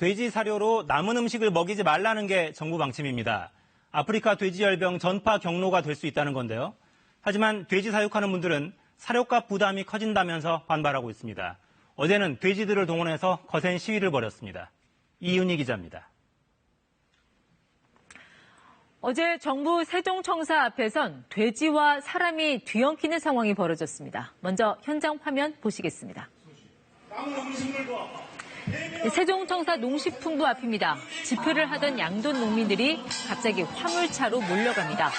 돼지 사료로 남은 음식을 먹이지 말라는 게 정부 방침입니다. 아프리카 돼지열병 전파 경로가 될 수 있다는 건데요. 하지만 돼지 사육하는 분들은 사료값 부담이 커진다면서 반발하고 있습니다. 어제는 돼지들을 동원해서 거센 시위를 벌였습니다. 이윤희 기자입니다. 어제 정부 세종청사 앞에선 돼지와 사람이 뒤엉키는 상황이 벌어졌습니다. 먼저 현장 화면 보시겠습니다. 세종청사 농식품부 앞입니다. 집회를 하던 양돈 농민들이 갑자기 화물차로 몰려갑니다.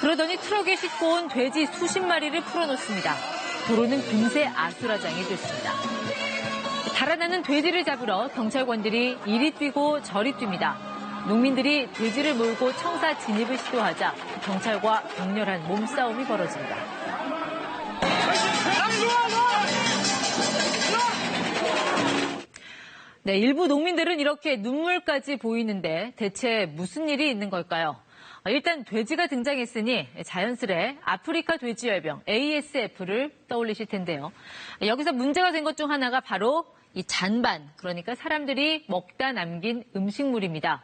그러더니 트럭에 싣고 온 돼지 수십 마리를 풀어놓습니다. 도로는 금세 아수라장이 됐습니다. 달아나는 돼지를 잡으러 경찰관들이 이리 뛰고 저리 뜁니다. 농민들이 돼지를 몰고 청사 진입을 시도하자 경찰과 격렬한 몸싸움이 벌어집니다. 네, 일부 농민들은 이렇게 눈물까지 보이는데 대체 무슨 일이 있는 걸까요? 일단 돼지가 등장했으니 자연스레 아프리카 돼지열병 ASF를 떠올리실 텐데요. 여기서 문제가 된 것 중 하나가 바로 이 잔반, 그러니까 사람들이 먹다 남긴 음식물입니다.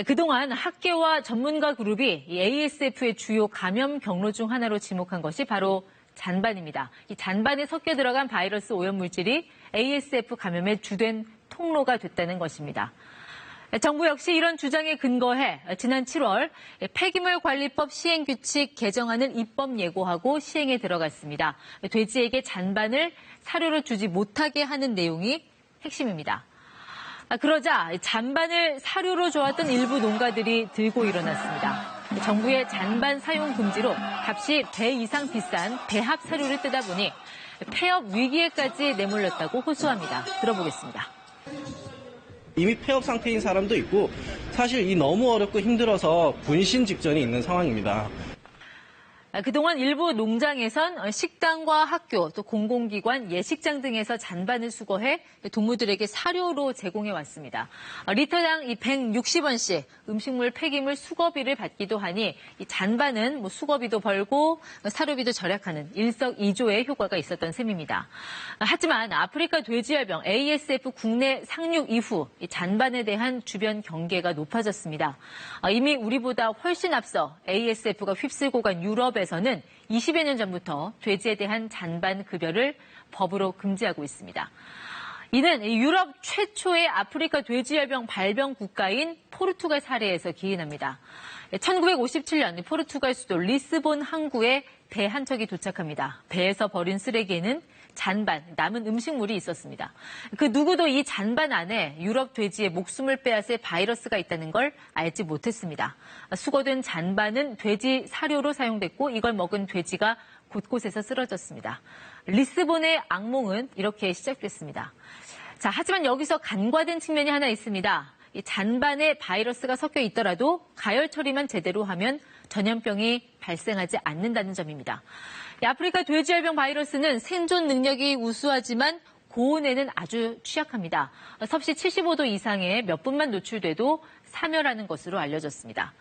그동안 학계와 전문가 그룹이 이 ASF의 주요 감염 경로 중 하나로 지목한 것이 바로 잔반입니다. 이 잔반에 섞여 들어간 바이러스 오염물질이 ASF 감염의 주된 통로가 됐다는 것입니다. 정부 역시 이런 주장에 근거해 지난 7월 폐기물 관리법 시행규칙 개정안을 입법 예고하고 시행에 들어갔습니다. 돼지에게 잔반을 사료로 주지 못하게 하는 내용이 핵심입니다. 그러자 잔반을 사료로 줘왔던 일부 농가들이 들고 일어났습니다. 정부의 잔반 사용 금지로 값이 배 이상 비싼 배합 사료를 뜨다 보니 폐업 위기에까지 내몰렸다고 호소합니다. 들어보겠습니다. 이미 폐업 상태인 사람도 있고 사실 이 너무 어렵고 힘들어서 분신 직전이 있는 상황입니다. 그동안 일부 농장에선 식당과 학교, 또 공공기관, 예식장 등에서 잔반을 수거해 동물들에게 사료로 제공해 왔습니다. 리터당 160원씩 음식물 폐기물 수거비를 받기도 하니 이 잔반은 수거비도 벌고 사료비도 절약하는 일석이조의 효과가 있었던 셈입니다. 하지만 아프리카 돼지열병 ASF 국내 상륙 이후 이 잔반에 대한 주변 경계가 높아졌습니다. 이미 우리보다 훨씬 앞서 ASF가 휩쓸고 간 유럽에서는 20여 년 전부터 돼지에 대한 잔반 급여를 법으로 금지하고 있습니다. 이는 유럽 최초의 아프리카 돼지열병 발병 국가인 포르투갈 사례에서 기인합니다. 1957년 포르투갈 수도 리스본 항구에 배 한 척이 도착합니다. 배에서 버린 쓰레기에는 잔반, 남은 음식물이 있었습니다. 그 누구도 이 잔반 안에 유럽 돼지의 목숨을 빼앗을 바이러스가 있다는 걸 알지 못했습니다. 수거된 잔반은 돼지 사료로 사용됐고 이걸 먹은 돼지가 곳곳에서 쓰러졌습니다. 리스본의 악몽은 이렇게 시작됐습니다. 자, 하지만 여기서 간과된 측면이 하나 있습니다. 이 잔반에 바이러스가 섞여 있더라도 가열 처리만 제대로 하면 전염병이 발생하지 않는다는 점입니다. 아프리카 돼지열병 바이러스는 생존 능력이 우수하지만 고온에는 아주 취약합니다. 섭씨 75도 이상에 몇 분만 노출돼도 사멸하는 것으로 알려졌습니다.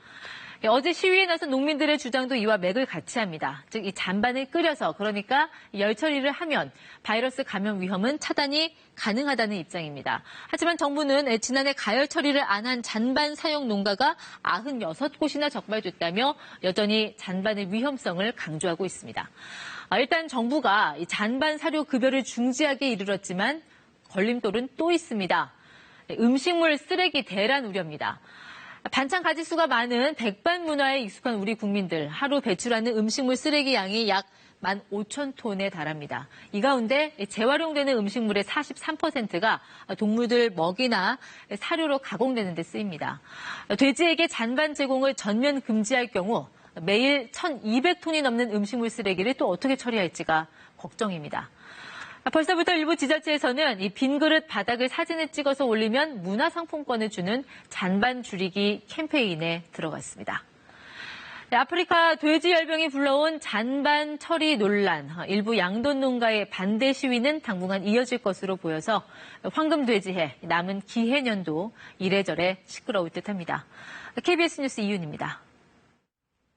어제 시위에 나선 농민들의 주장도 이와 맥을 같이 합니다. 즉, 이 잔반을 끓여서 그러니까 열 처리를 하면 바이러스 감염 위험은 차단이 가능하다는 입장입니다. 하지만 정부는 지난해 가열 처리를 안 한 잔반 사용 농가가 96곳이나 적발됐다며 여전히 잔반의 위험성을 강조하고 있습니다. 일단 정부가 이 잔반 사료 급여를 중지하게 이르렀지만 걸림돌은 또 있습니다. 음식물 쓰레기 대란 우려입니다. 반찬 가짓수가 많은 백반 문화에 익숙한 우리 국민들, 하루 배출하는 음식물 쓰레기 양이 약 15,000톤에 달합니다. 이 가운데 재활용되는 음식물의 43%가 동물들 먹이나 사료로 가공되는 데 쓰입니다. 돼지에게 잔반 제공을 전면 금지할 경우 매일 1,200톤이 넘는 음식물 쓰레기를 또 어떻게 처리할지가 걱정입니다. 벌써부터 일부 지자체에서는 이 빈 그릇 바닥을 사진을 찍어서 올리면 문화상품권을 주는 잔반 줄이기 캠페인에 들어갔습니다. 아프리카 돼지열병이 불러온 잔반 처리 논란, 일부 양돈 농가의 반대 시위는 당분간 이어질 것으로 보여서 황금돼지해 남은 기해년도 이래저래 시끄러울 듯합니다. KBS 뉴스 이윤입니다.